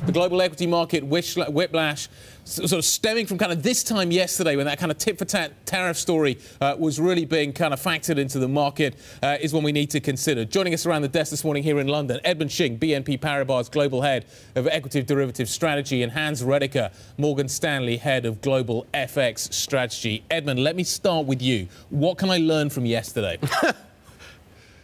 The global equity market whiplash sort of stemming from kind of this time yesterday when that kind of tit-for-tat tariff story was really being kind of factored into the market is one we need to consider. Joining us around the desk this morning here in London, Edmund Shing, BNP Paribas Global Head of Equity Derivative Strategy, and Hans Redeker, Morgan Stanley Head of Global FX Strategy. Edmund, let me start with you. What can I learn from yesterday?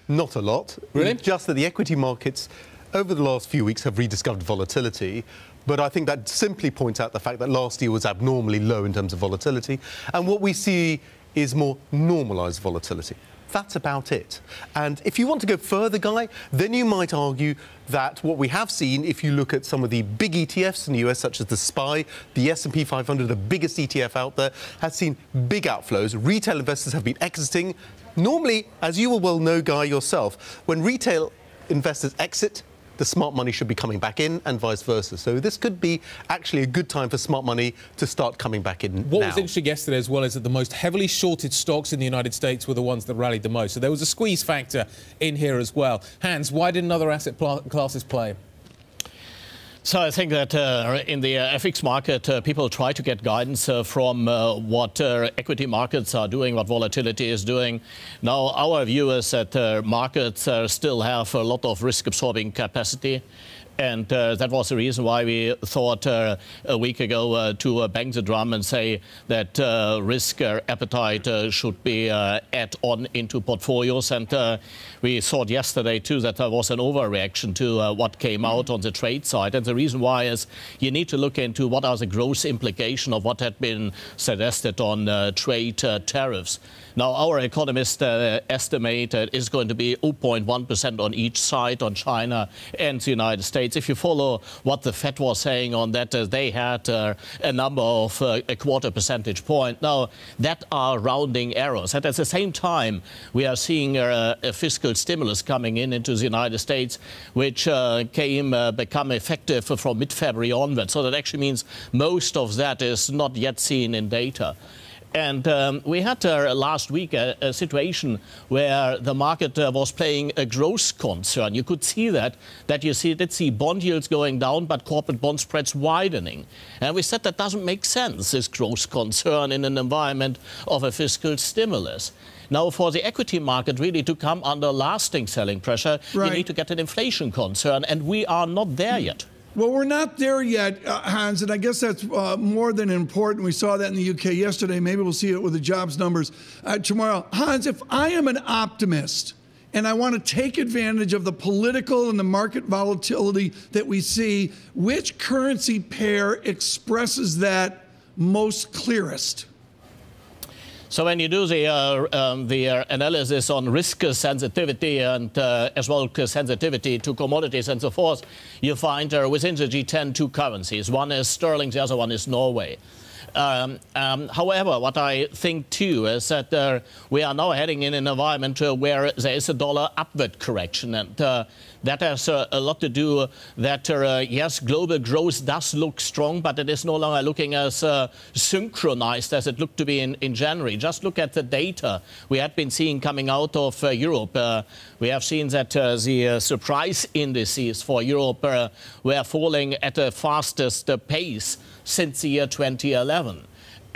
Not a lot. Really? Just that the equity markets over the last few weeks have rediscovered volatility. But I think that simply points out the fact that last year was abnormally low in terms of volatility. And what we see is more normalised volatility. That's about it. And if you want to go further, Guy, then you might argue that what we have seen, if you look at some of the big ETFs in the US, such as the SPY, the S&P 500, the biggest ETF out there, has seen big outflows. Retail investors have been exiting. Normally, as you will well know, Guy, yourself, when retail investors exit, the smart money should be coming back in and vice versa. So this could be actually a good time for smart money to start coming back in What now. was interesting yesterday as well is that the most heavily shorted stocks in the United States were the ones that rallied the most. So there was a squeeze factor in here as well. Hans, why didn't other asset classes play? So I think that in the FX market, people try to get guidance from what equity markets are doing, what volatility is doing. Now, our view is that markets still have a lot of risk-absorbing capacity. And that was the reason why we thought a week ago to bang the drum and say that risk appetite should be add on into portfolios. And we thought yesterday, too, that there was an overreaction to what came out on the trade side. And the reason why is you need to look into what are the gross implications of what had been suggested on trade tariffs. Now, our economists estimate it is going to be 0.1% on each side, on China and the United States. If you follow what the Fed was saying on that, they had a number of a quarter percentage point. Now, that are rounding errors. And at the same time, we are seeing a fiscal stimulus coming into the United States, which become effective from mid-February onwards. So that actually means most of that is not yet seen in data. And we had last week a situation where the market was playing a growth concern. You could see that you did see bond yields going down, but corporate bond spreads widening. And we said that doesn't make sense, this growth concern in an environment of a fiscal stimulus. Now, for the equity market really to come under lasting selling pressure, you need to get an inflation concern, and we are not there yet. Well, we're not there yet, Hans, and I guess that's more than important. We saw that in the UK yesterday. Maybe we'll see it with the jobs numbers tomorrow. Hans, if I am an optimist and I want to take advantage of the political and the market volatility that we see, which currency pair expresses that most clearest? So when you do the analysis on risk sensitivity and as well as sensitivity to commodities and so forth, you find within the G10 two currencies. One is sterling, the other one is Norway. However, what I think, too, is that we are now heading in an environment where there is a dollar upward correction. And that has a lot to do that, yes, global growth does look strong, but it is no longer looking as synchronized as it looked to be in January. Just look at the data we had been seeing coming out of Europe. We have seen that the surprise indices for Europe were falling at the fastest pace since the year 2011.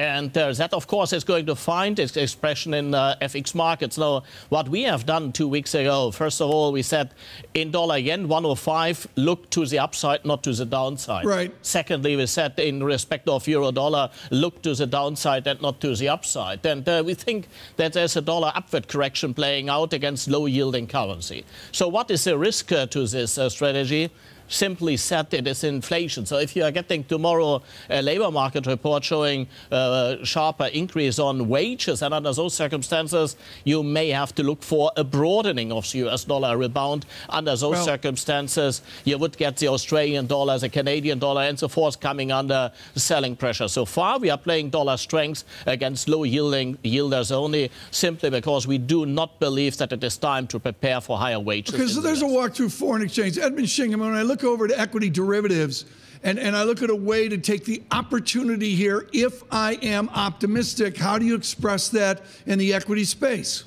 And that, of course, is going to find its expression in FX markets. Now, what we have done 2 weeks ago, first of all, we said in dollar-yen, 105, look to the upside, not to the downside. Right. Secondly, we said in respect of euro-dollar, look to the downside and not to the upside. And we think that there's a dollar upward correction playing out against low-yielding currency. So what is the risk to this strategy? Simply said, it is inflation. So if you are getting tomorrow a labor market report showing a sharper increase on wages, and under those circumstances, you may have to look for a broadening of the US dollar rebound. Under those circumstances, you would get the Australian dollar, the Canadian dollar, and so forth coming under selling pressure. So far, we are playing dollar strength against low-yielding yielders only, simply because we do not believe that it is time to prepare for higher wages. Okay, so there's a walk through foreign exchange. Edmund Shing, when I look over to equity derivatives and I look at a way to take the opportunity here, if I am optimistic, how do you express that in the equity space?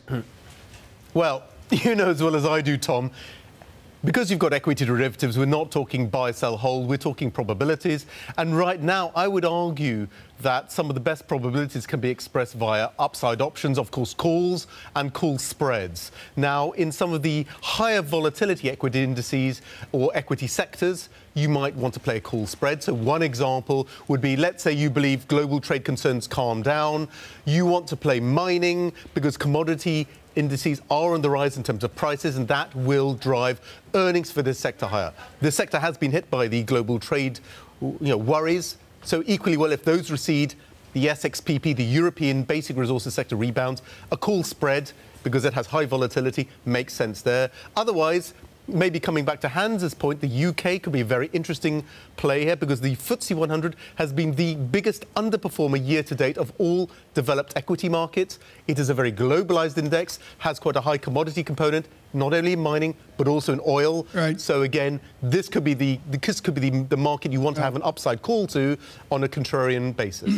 Well, you know as well as I do, Tom, Because you've got equity derivatives, we're not talking buy, sell, hold, we're talking probabilities. And right now, I would argue that some of the best probabilities can be expressed via upside options, of course, calls and call spreads. Now, in some of the higher volatility equity indices or equity sectors, you might want to play a call spread. So one example would be, let's say you believe global trade concerns calm down. You want to play mining because commodity indices are on the rise in terms of prices, and that will drive earnings for this sector higher. This sector has been hit by the global trade worries. So equally well, if those recede, the SXPP, the European basic resources sector, rebounds. A call spread, because it has high volatility, makes sense there. Otherwise, maybe coming back to Hans's point, the UK could be a very interesting play here because the FTSE 100 has been the biggest underperformer year to date of all developed equity markets. It is a very globalized index, has quite a high commodity component, not only in mining, but also in oil. Right. So again, this could be the market you want to have an upside call to on a contrarian basis.